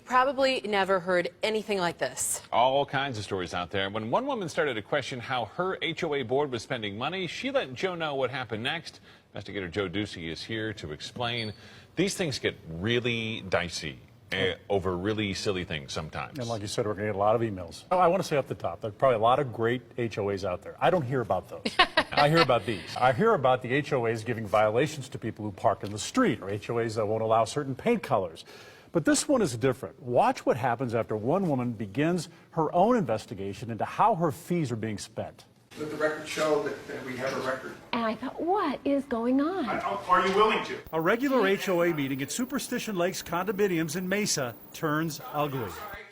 Probably never heard anything like this. All kinds of stories out there. When one woman started to question how her HOA board was spending money, she let Joe know what happened next. Investigator Joe Ducey is here to explain. These things get really dicey over really silly things sometimes. And like you said, we're going to get a lot of emails. I want to say up the top, there are probably a lot of great HOAs out there. I don't hear about those. I hear about these. I hear about the HOAs giving violations to people who park in the street, or HOAs that won't allow certain paint colors. But this one is different. Watch what happens after one woman begins her own investigation into how her fees are being spent. Let the record show that we have a record. And I thought, what is going on? Are you willing to? A regular HOA meeting at Superstition Lakes condominiums in Mesa turns ugly.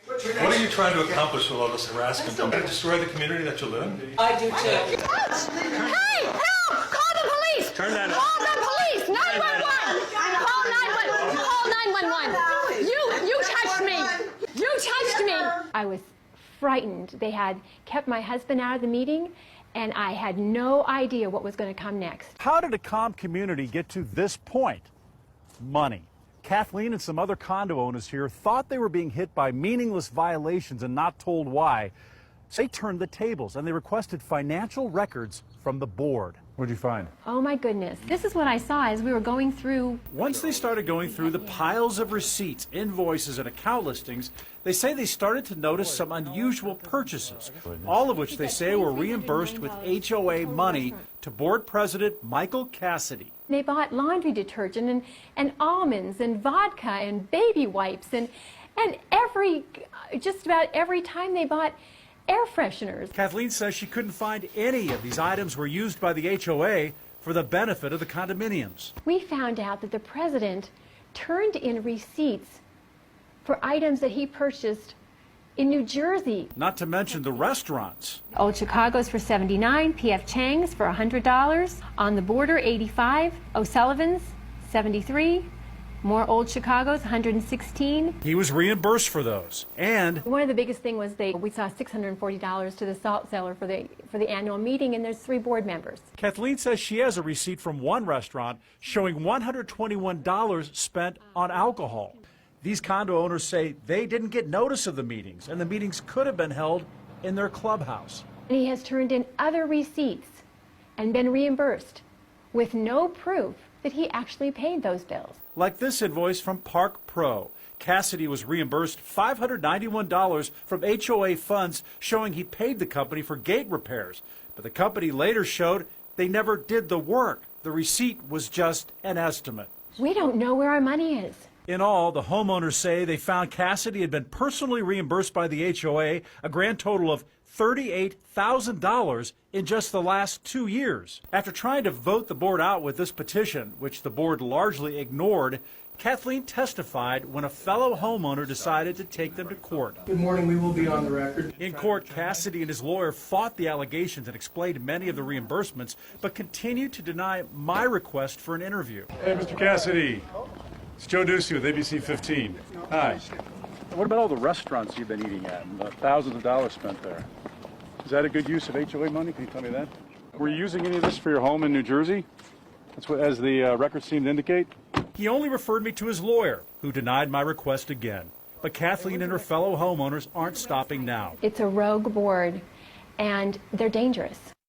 What are you trying to accomplish with all this harassment? Don't you destroy the community that you live in? I do too. Hey, help! Call the police! Turn that Call the police! 911! Call 911! You touched me! You touched me! I was frightened. They had kept my husband out of the meeting, and I had no idea what was going to come next. How did a calm community get to this point? Money. Kathleen and some other condo owners here thought they were being hit by meaningless violations and not told why. So they turned the tables and they requested financial records from the board. What did you find? Oh my goodness. This is what I saw as we were going through. Once they started going through the piles of receipts, invoices, and account listings, they say they started to notice some unusual purchases, all of which they say were reimbursed with HOA money to board president Michael Cassidy. They bought laundry detergent and almonds and vodka and baby wipes and just about every time they bought air fresheners. Kathleen says she couldn't find any of these items were used by the HOA for the benefit of the condominiums. We found out that the president turned in receipts for items that he purchased in New Jersey. Not to mention the restaurants. Old Chicago's for $79, P.F. Chang's for $100, On the Border $85, O'Sullivan's $73, more Old Chicago's $116. He was reimbursed for those. And one of the biggest thing was we saw $640 to the salt cellar for the annual meeting, and there's 3 board members. Kathleen says she has a receipt from one restaurant showing $121 spent on alcohol. These condo owners say they didn't get notice of the meetings, and the meetings could have been held in their clubhouse. And he has turned in other receipts and been reimbursed with no proof that he actually paid those bills. Like this invoice from Park Pro. Cassidy was reimbursed $591 from HOA funds showing he paid the company for gate repairs. But the company later showed they never did the work. The receipt was just an estimate. We don't know where our money is. In all, the homeowners say they found Cassidy had been personally reimbursed by the HOA a grand total of $38,000 in just the last 2 years. After trying to vote the board out with this petition, which the board largely ignored, Kathleen testified when a fellow homeowner decided to take them to court. Good morning, we will be on the record. In court, Cassidy and his lawyer fought the allegations and explained many of the reimbursements, but continued to deny my request for an interview. Hey, Mr. Cassidy. It's Joe Ducey with ABC 15. Hi. What about all the restaurants you've been eating at and the thousands of dollars spent there? Is that a good use of HOA money? Can you tell me that? Were you using any of this for your home in New Jersey? That's what, as the records seem to indicate. He only referred me to his lawyer, who denied my request again. But Kathleen and her fellow homeowners aren't stopping now. It's a rogue board, and they're dangerous.